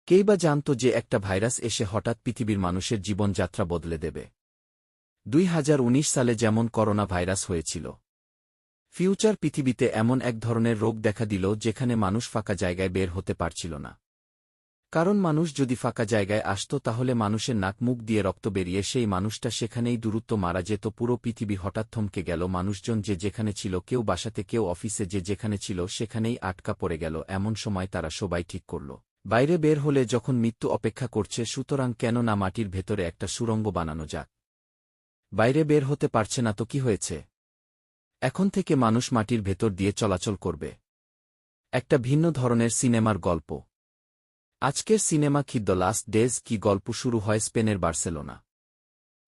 কেই বা জানত যে একটা ভাইরাস এসে হঠাৎ পৃথিবীর মানুষের জীবনযাত্রা বদলে দেবে। 2019 সালে যেমন করোনা ভাইরাস হয়েছিল। ফিউচার পৃথিবীতে এমন এক ধরনের রোগ দেখা দিল যেখানে মানুষ ফাঁকা জায়গায় বের হতে পারছিল না। কারণ মানুষ যদি ফাঁকা জায়গায় আসত তাহলে মানুষের নাক মুখ দিয়ে রক্ত বেরিয়ে সেই মানুষটা সেখানেই দূরত্ব মারা যেত। পুরো পৃথিবী হঠাৎ থমকে গেল। মানুষজন যে যেখানে ছিল, কেউ বাসাতে কেউ অফিসে, যে যেখানে ছিল সেখানেই আটকা পড়ে গেল। এমন সময় তারা সবাই ঠিক করল, বাইরে বের হলে যখন মৃত্যু অপেক্ষা করছে, সুতরাং কেন না মাটির ভেতরে একটা সুড়ঙ্গ বানানো যাক। বাইরে বের হতে পারছে না তো কি হয়েছে? এখন থেকে মানুষ মাটির ভেতর দিয়ে চলাচল করবে। একটা ভিন্ন ধরনের সিনেমার গল্প। আজকের সিনেমা কি দ্য লাস্ট ডেজ। কি গল্প শুরু হয় স্পেনের বার্সেলোনা।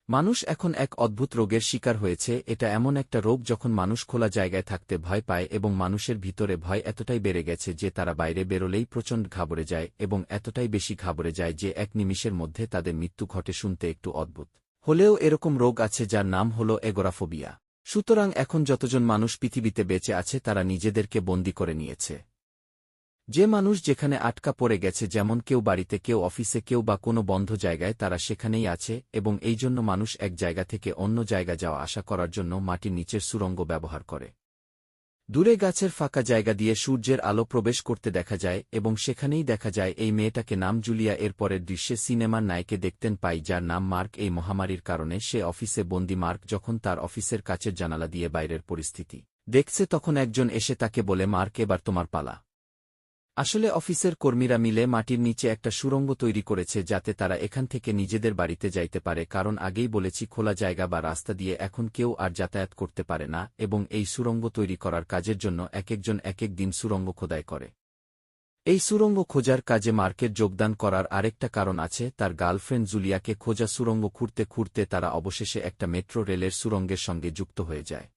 মানুষ এখন এক অদ্ভুত রোগের শিকার হয়েছে। এটা এমন একটা রোগ যখন মানুষ খোলা জায়গায় থাকতে ভয় পায় এবং মানুষের ভিতরে ভয় এতটাই বেড়ে গেছে যে তারা বাইরে বেরোলেই প্রচণ্ড ঘাবড়ে যায় এবং এতটাই বেশি ঘাবড়ে যায় যে এক নিমিষের মধ্যে তাদের মৃত্যু ঘটে। শুনতে একটু অদ্ভুত হলেও এরকম রোগ আছে যার নাম হল এগোরাফোবিয়া। সুতরাং এখন যতজন মানুষ পৃথিবীতে বেঁচে আছে তারা নিজেদেরকে বন্দী করে নিয়েছে। যে মানুষ যেখানে আটকা পড়ে গেছে, যেমন কেউ বাড়িতে, কেউ অফিসে, কেউ বা কোনো বন্ধ জায়গায়, তারা সেখানেই আছে এবং এই জন্য মানুষ এক জায়গা থেকে অন্য জায়গা যাওয়া আসা করার জন্য মাটির নিচের সুড়ঙ্গ ব্যবহার করে। দূরে গাছের ফাঁকা জায়গা দিয়ে সূর্যের আলো প্রবেশ করতে দেখা যায় এবং সেখানেই দেখা যায় এই মেয়েটাকে, নাম জুলিয়া। এর পরের দৃশ্যে সিনেমার নায়কে দেখতেন পাই যার নাম মার্ক। এই মহামারীর কারণে সে অফিসে বন্দি। মার্ক যখন তার অফিসের কাচের জানালা দিয়ে বাইরের পরিস্থিতি দেখছে তখন একজন এসে তাকে বলে, মার্ক, এবার তোমার পালা। আসলে অফিসের কর্মীরা মিলে মাটির নিচে একটা সুড়ঙ্গ তৈরি করেছে যাতে তারা এখান থেকে নিজেদের বাড়িতে যাইতে পারে। কারণ আগেই বলেছি, খোলা জায়গা বা রাস্তা দিয়ে এখন কেউ আর যাতায়াত করতে পারে না এবং এই সুড়ঙ্গ তৈরি করার কাজের জন্য একেকজন একেক দিন সুড়ঙ্গ খোদাই করে। এই সুড়ঙ্গ খোঁজার কাজে মার্কের যোগদান করার আরেকটা কারণ আছে। তার গার্লফ্রেন্ড জুলিয়াকে খোঁজা সুড়ঙ্গ খুঁড়তে খুঁড়তে তারা অবশেষে একটা মেট্রো রেলের সুড়ঙ্গের সঙ্গে যুক্ত হয়ে যায়।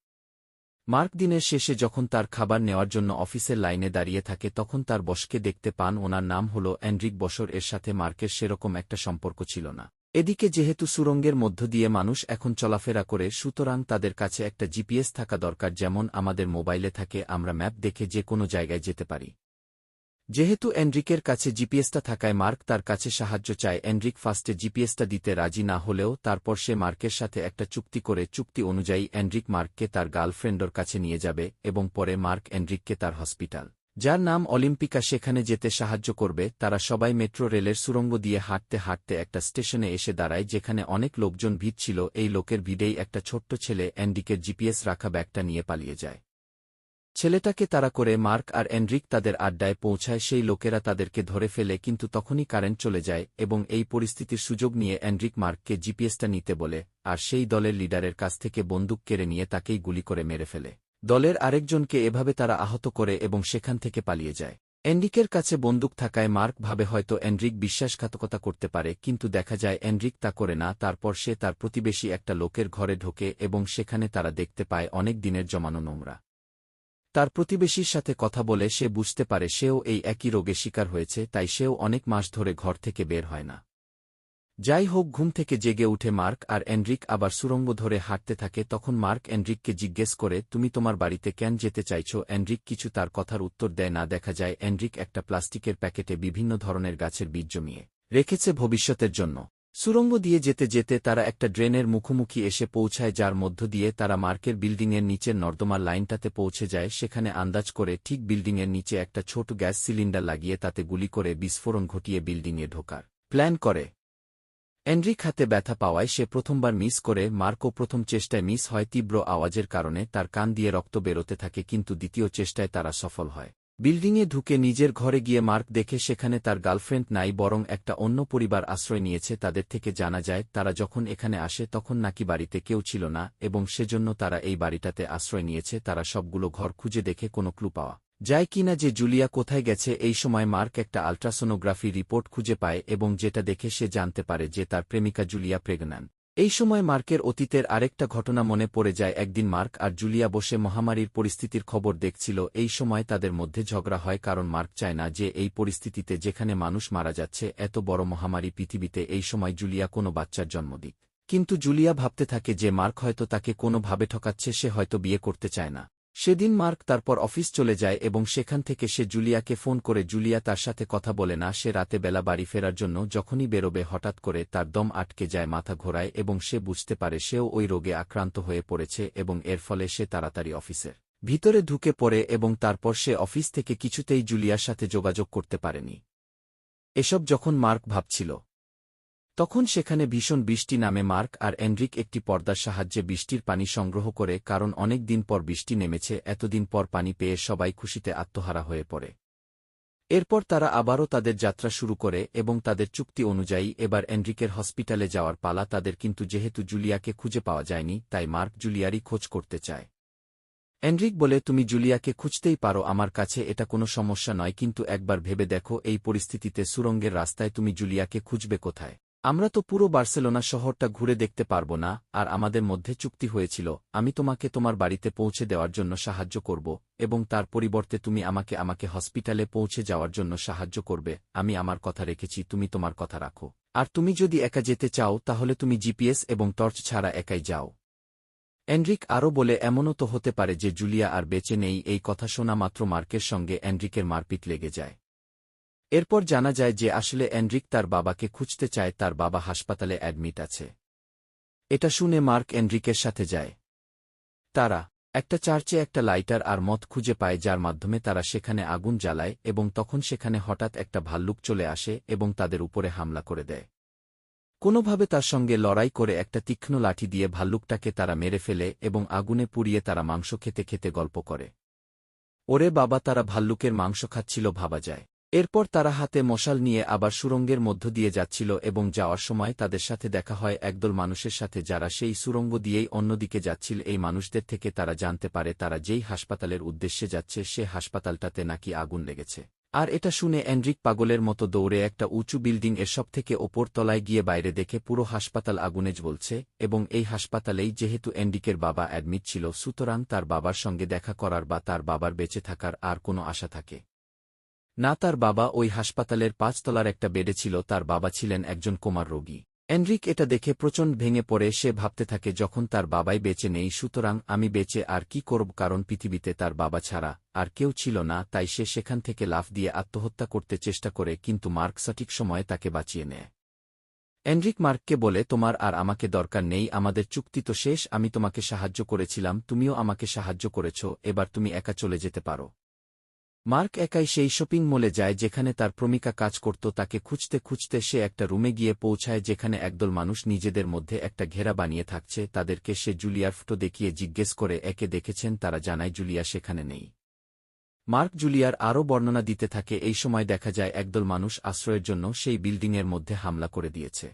মার্ক দিনের শেষে যখন তার খাবার নেওয়ার জন্য অফিসের লাইনে দাঁড়িয়ে থাকে তখন তার বসকে দেখতে পান। ওনার নাম হল এনরিক বসর। এর সাথে মার্কের সেরকম একটা সম্পর্ক ছিল না। এদিকে যেহেতু সুড়ঙ্গের মধ্য দিয়ে মানুষ এখন চলাফেরা করে, সুতরাং তাদের কাছে একটা জিপিএস থাকা দরকার, যেমন আমাদের মোবাইলে থাকে। আমরা ম্যাপ দেখে যে কোনো জায়গায় যেতে পারি। যেহেতু এনরিকের কাছে জিপিএসটা থাকায় মার্ক তার কাছে সাহায্য চায়। এনরিক ফার্স্টে জিপিএসটা দিতে রাজি না হলেও তারপর সে মার্কের সাথে একটা চুক্তি করে, চুক্তি অনুযায়ী এনরিক মার্ককে তার গার্লফ্রেন্ডর কাছে নিয়ে যাবে এবং পরে মার্ক এনরিককে তার হসপিটাল, যার নাম অলিম্পিকা, সেখানে যেতে সাহায্য করবে। তারা সবাই মেট্রো রেলের সুড়ঙ্গ দিয়ে হাঁটতে হাঁটতে একটা স্টেশনে এসে দাঁড়ায় যেখানে অনেক লোকজন ভিড় ছিল। এই লোকের ভিড়েই একটা ছোট্ট ছেলে এনরিকের জিপিএস রাখা ব্যাগটা নিয়ে পালিয়ে যায়। ছেলেটাকে তাড়া করে মার্ক আর এনরিক তাদের আড্ডায় পৌঁছায়। সেই লোকেরা তাদেরকে ধরে ফেলে, কিন্তু তখনই কারেন্ট চলে যায় এবং এই পরিস্থিতির সুযোগ নিয়ে এনরিক মার্ককে জিপিএসটা নিতে বলে আর সেই দলের লিডারের কাছ থেকে বন্দুক কেড়ে নিয়ে তাকেই গুলি করে মেরে ফেলে। দলের আরেকজনকে এভাবে তারা আহত করে এবং সেখান থেকে পালিয়ে যায়। এনরিকের কাছে বন্দুক থাকায় মার্ক ভাবে হয়তো এনরিক বিশ্বাসঘাতকতা করতে পারে, কিন্তু দেখা যায় এনরিক তা করে না। তারপর সে তার প্রতিবেশী একটা লোকের ঘরে ঢোকে এবং সেখানে তারা দেখতে পায় অনেক দিনের জমানো নোংরা। তার প্রতিবেশীর সাথে কথা বলে সে বুঝতে পারে সেও এই একই রোগে শিকার হয়েছে, তাই সেও অনেক মাস ধরে ঘর থেকে বের হয় না। যাই হোক, ঘুম থেকে জেগে উঠে মার্ক আর এনরিক আবার সুড়ঙ্গ ধরে হাঁটতে থাকে। তখন মার্ক এনরিককে জিজ্ঞেস করে, তুমি তোমার বাড়িতে কেন যেতে চাইছো? এনরিক কিছু তার কথার উত্তর দেয় না। দেখা যায় এনরিক একটা প্লাস্টিকের প্যাকেটে বিভিন্ন ধরনের গাছের বীজ জমিয়ে রেখেছে ভবিষ্যতের জন্য। সুড়ঙ্গ দিয়ে যেতে যেতে তারা একটা ড্রেনের মুখোমুখি এসে পৌঁছায়, যার মধ্য দিয়ে তারা মার্কের বিল্ডিংয়ের নিচের নর্দমার লাইনটাতে পৌঁছে যায়। সেখানে আন্দাজ করে ঠিক বিল্ডিংয়ের নিচে একটা ছোট গ্যাস সিলিন্ডার লাগিয়ে তাতে গুলি করে বিস্ফোরণ ঘটিয়ে বিল্ডিংয়ে ঢোকার প্ল্যান করে। এনরিক হাতে ব্যথা পাওয়ায় সে প্রথমবার মিস করে। মার্কও প্রথম চেষ্টায় মিস হয় তীব্র আওয়াজের কারণে, তার কান দিয়ে রক্ত বেরোতে থাকে, কিন্তু দ্বিতীয় চেষ্টায় তারা সফল হয়। বিল্ডিংয়ে ঢুকে নিজের ঘরে গিয়ে মার্ক দেখে সেখানে তার গার্লফ্রেন্ড নাই, বরং একটা অন্য পরিবার আশ্রয় নিয়েছে। তাদের থেকে জানা যায় তারা যখন এখানে আসে তখন নাকি বাড়িতে কেউ ছিল না এবং সেজন্য তারা এই বাড়িটাতে আশ্রয় নিয়েছে। তারা সবগুলো ঘর খুঁজে দেখে কোনো ক্লু পাওয়া যায় কিনা যে জুলিয়া কোথায় গেছে। এই সময় মার্ক একটা আল্ট্রাসোনোগ্রাফি রিপোর্ট খুঁজে পায় এবং যেটা দেখে সে জানতে পারে যে তার প্রেমিকা জুলিয়া প্রেগন্যান্ট। এই সময় মার্কের অতীতের আরেকটা ঘটনা মনে পড়ে যায়। একদিন মার্ক আর জুলিয়া বসে মহামারীর পরিস্থিতির খবর দেখছিল। এই সময় তাদের মধ্যে ঝগড়া হয়, কারণ মার্ক চায় না যে এই পরিস্থিতিতে, যেখানে মানুষ মারা যাচ্ছে, এত বড় মহামারী পৃথিবীতে, এই সময় জুলিয়া কোনো বাচ্চার জন্ম দিক। কিন্তু জুলিয়া ভাবতে থাকে যে মার্ক হয়তো তাকে কোনোভাবে ঠকাচ্ছে, সে হয়তো বিয়ে করতে চায় না। সেদিন মার্ক তারপর অফিস চলে যায় এবং সেখান থেকে সে জুলিয়াকে ফোন করে জুলিয়া তার সাথে কথা বলে না। সে রাতে বেলা বাড়ি ফেরার জন্য যখনই বেরোবে হঠাৎ করে তার দম আটকে যায়, মাথা ঘোরায় এবং সে বুঝতে পারে সেও ওই রোগে আক্রান্ত হয়ে পড়েছে এবং এর ফলে সে তাড়াতাড়ি অফিসের ভিতরে ঢুকে পড়ে এবং তারপর সে অফিস থেকে কিছুতেই জুলিয়ার সাথে যোগাযোগ করতে পারেনি। এসব যখন মার্ক ভাবছিল তখন সেখানে ভীষণ বৃষ্টি নামে। মার্ক আর এনরিক একটি পর্দার সাহায্যে বৃষ্টির পানি সংগ্রহ করে, কারণ অনেক দিন পর বৃষ্টি নেমেছে, এতদিন পর পানি পেয়ে সবাই খুশিতে আত্মহারা হয়ে পড়ে। এরপর তারা আবারও তাদের যাত্রা শুরু করে এবং তাদের চুক্তি অনুযায়ী এবার এনরিকের হসপিটালে যাওয়ার পালা তাদের। কিন্তু যেহেতু জুলিয়াকে খুঁজে পাওয়া যায়নি, তাই মার্ক জুলিয়ারই খোঁজ করতে চায়। এনরিক বলে, তুমি জুলিয়াকে খুঁজতেই পারো, আমার কাছে এটা কোনো সমস্যা নয়, কিন্তু একবার ভেবে দেখো এই পরিস্থিতিতে সুড়ঙ্গের রাস্তায় তুমি জুলিয়াকে খুঁজবে কোথায়? আমরা তো পুরো বার্সেলোনা শহরটা ঘুরে দেখতে পারব না, আর আমাদের মধ্যে চুক্তি হয়েছিল আমি তোমাকে তোমার বাড়িতে পৌঁছে দেওয়ার জন্য সাহায্য করব এবং তার পরিবর্তে তুমি আমাকে হসপিটালে পৌঁছে যাওয়ার জন্য সাহায্য করবে। আমি আমার কথা রেখেছি, তুমি তোমার কথা রাখো। আর তুমি যদি একা যেতে চাও তাহলে তুমি জিপিএস এবং টর্চ ছাড়া একাই যাও। এনরিক আরও বলে, এমনও তো হতে পারে যে জুলিয়া আর বেঁচে নেই। এই কথা শোনা মাত্র মার্কের সঙ্গে এনরিকের মারপিট লেগে যায়। এরপর জানা যায় যে আসলে এনরিক তার বাবাকে খুঁজতে চায়, তার বাবা হাসপাতালে অ্যাডমিট আছে। এটা শুনে মার্ক এনরিকের সাথে যায়। তারা একটা চার্চে একটা লাইটার আর মদ খুঁজে পায়, যার মাধ্যমে তারা সেখানে আগুন জ্বালায় এবং তখন সেখানে হঠাৎ একটা ভাল্লুক চলে আসে এবং তাদের উপরে হামলা করে দেয়। কোনোভাবে তার সঙ্গে লড়াই করে একটা তীক্ষ্ণ লাঠি দিয়ে ভাল্লুকটাকে তারা মেরে ফেলে এবং আগুনে পুড়িয়ে তারা মাংস খেতে খেতে গল্প করে। ওরে বাবা, তারা ভাল্লুকের মাংস খাচ্ছিল ভাবা যায়। এরপর তারা হাতে মশাল নিয়ে আবার সুড়ঙ্গের মধ্য দিয়ে যাচ্ছিল এবং যাওয়ার সময় তাদের সাথে দেখা হয় একদল মানুষের সাথে, যারা সেই সুড়ঙ্গ দিয়েই অন্যদিকে যাচ্ছিল। এই মানুষদের থেকে তারা জানতে পারে তারা যেই হাসপাতালের উদ্দেশ্যে যাচ্ছে সে হাসপাতালটাতে নাকি আগুন লেগেছে। আর এটা শুনে এনরিক পাগলের মতো দৌড়ে একটা উঁচু বিল্ডিং এর সবথেকে ওপর তলায় গিয়ে বাইরে দেখে পুরো হাসপাতাল আগুনে জ্বলছে এবং এই হাসপাতালেই যেহেতু এনরিকের বাবা অ্যাডমিট ছিল, সুতরাং তার বাবার সঙ্গে দেখা করার বা তার বাবার বেঁচে থাকার আর কোনো আশা থাকে না। তার বাবা ওই হাসপাতালের 5 তলার একটা বেডে ছিল, তার বাবা ছিলেন একজন কোমার রোগী। এনরিক এটা দেখে প্রচণ্ড ভেঙে পড়ে। সে ভাবতে থাকে যখন তার বাবাই বেঁচে নেই, সুতরাং আমি বেঁচে আর কি করব, কারণ পৃথিবীতে তার বাবা ছাড়া আর কেউ ছিল না। তাই সে সেখান থেকে লাফ দিয়ে আত্মহত্যা করতে চেষ্টা করে, কিন্তু মার্ক সঠিক সময়ে তাকে বাঁচিয়ে নেয়। এনরিক মার্ককে বলে, তোমার আর আমাকে দরকার নেই, আমাদের চুক্তি তো শেষ। আমি তোমাকে সাহায্য করেছিলাম, তুমিও আমাকে সাহায্য করেছ, এবার তুমি একা চলে যেতে পারো। মার্ক একাই সেই শপিং মলে যায় যেখানে তার প্রেমিকা কাজ করত। তাকে খুঁজতে খুঁজতে সে একটা রুমে গিয়ে পৌঁছায় যেখানে একদল মানুষ নিজেদের মধ্যে একটা ঘেরা বানিয়ে থাকছে। তাদেরকে সে জুলিয়ার ফটো দেখিয়ে জিজ্ঞেস করে একে দেখেছেন। তারা জানায় জুলিয়া সেখানে নেই। মার্ক জুলিয়ার আরও বর্ণনা দিতে থাকে। এই সময় দেখা যায় একদল মানুষ আশ্রয়ের জন্য সেই বিল্ডিংয়ের মধ্যে হামলা করে দিয়েছে।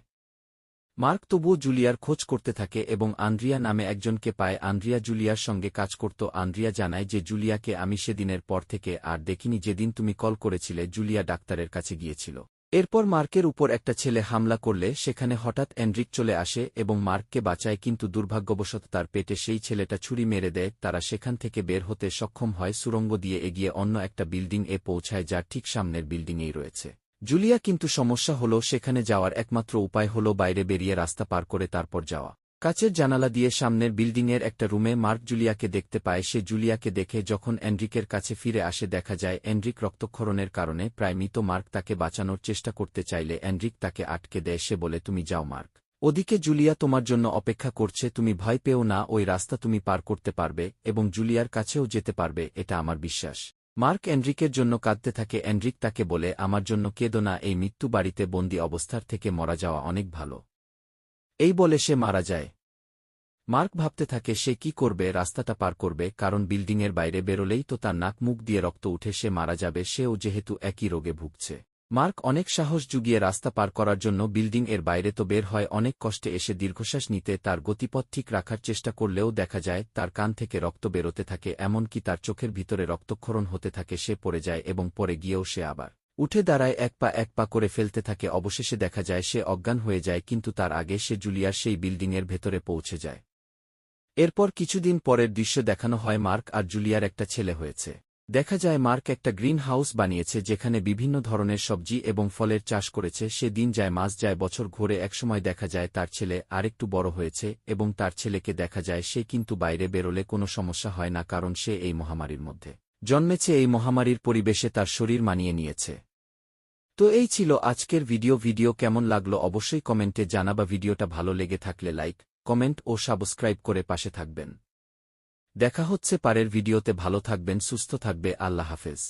মার্ক তবুও জুলিয়ার খোঁজ করতে থাকে এবং আন্দ্রিয়া নামে একজনকে পায়। আন্দ্রিয়া জুলিয়ার সঙ্গে কাজ করত। আন্দ্রিয়া জানায় যে জুলিয়াকে আমি সেদিনের পর থেকে আর দেখিনি যেদিন তুমি কল করেছিলে। জুলিয়া ডাক্তারের কাছে গিয়েছিল। এরপর মার্কের উপর একটা ছেলে হামলা করলে সেখানে হঠাৎ এনরিক চলে আসে এবং মার্ককে বাঁচায়, কিন্তু দুর্ভাগ্যবশত তার পেটে সেই ছেলেটা ছুরি মেরে দেয়। তারা সেখান থেকে বের হতে সক্ষম হয়, সুড়ঙ্গ দিয়ে এগিয়ে অন্য একটা বিল্ডিং এ পৌঁছায় যার ঠিক সামনের বিল্ডিংয়েই রয়েছে জুলিয়া। কিন্তু সমস্যা হলো সেখানে যাওয়ার একমাত্র উপায় হলো বাইরে বেরিয়ে রাস্তা পার করে তারপর যাওয়া। কাচের জানালা দিয়ে সামনের বিল্ডিংয়ের একটা রুমে মার্ক জুলিয়াকে দেখতে পায়। সে জুলিয়াকে দেখে যখন এনরিকের কাছে ফিরে আসে দেখা যায় এনরিক রক্তক্ষরণের কারণে প্রায় মৃত। মার্ক তাকে বাঁচানোর চেষ্টা করতে চাইলে এনরিক তাকে আটকে দেয়। সে বলে, তুমি যাও মার্ক, ওদিকে জুলিয়া তোমার জন্য অপেক্ষা করছে, তুমি ভয় পেও না, ওই রাস্তা তুমি পার করতে পারবে এবং জুলিয়ার কাছেও যেতে পারবে, এটা আমার বিশ্বাস। মার্ক এনরিকের জন্য কাঁদতে থাকে। এনরিক তাকে বলে, আমার জন্য কেঁদো না, এই মৃত্যু বাড়িতে বন্দি অবস্থার থেকে মরা যাওয়া অনেক ভালো। এই বলে সে মারা যায়। মার্ক ভাবতে থাকে সে কি করবে, রাস্তাটা পার করবে, কারণ বিল্ডিংয়ের বাইরে বেরোলেই তো তার নাক মুখ দিয়ে রক্ত উঠে সে মারা যাবে, সেও যেহেতু একই রোগে ভুগছে। মার্ক অনেক সাহস জুগিয়ে রাস্তা পার করার জন্য বিল্ডিং এর বাইরে তো বের হয়। অনেক কষ্টে এসে দীর্ঘশ্বাস নিতে তার গতিপথ ঠিক রাখার চেষ্টা করলেও দেখা যায় তার কান থেকে রক্ত বেরোতে থাকে, এমনকি তার চোখের ভিতরে রক্তক্ষরণ হতে থাকে। সে পড়ে যায় এবং পরে গিয়েও সে আবার উঠে দাঁড়ায়, এক পা করে ফেলতে থাকে। অবশেষে দেখা যায় সে অজ্ঞান হয়ে যায়, কিন্তু তার আগে সে জুলিয়ার সেই বিল্ডিংয়ের ভেতরে পৌঁছে যায়। এরপর কিছুদিন পরের দৃশ্য দেখানো হয়, মার্ক আর জুলিয়ার একটা ছেলে হয়েছে। দেখা যায় মার্ক একটা গ্রিন হাউস বানিয়েছে যেখানে বিভিন্ন ধরনের সবজি এবং ফলের চাষ করেছে। সে দিন যায় মাস যায় বছর ঘুরে একসময় দেখা যায় তার ছেলে আরেকটু বড় হয়েছে এবং তার ছেলেকে দেখা যায় সে কিন্তু বাইরে বেরোলে কোনো সমস্যা হয় না, কারণ সে এই মহামারীর মধ্যে জন্মেছে, এই মহামারীর পরিবেশে তার শরীর মানিয়ে নিয়েছে। তো এই ছিল আজকের ভিডিও কেমন লাগলো অবশ্যই কমেন্টে জানাবা। ভিডিওটা ভালো লেগে থাকলে লাইক, কমেন্ট ও সাবস্ক্রাইব করে পাশে থাকবেন। দেখা হচ্ছে পরের ভিডিওতে। ভালো থাকবেন, সুস্থ থাকবে। আল্লাহ হাফেজ।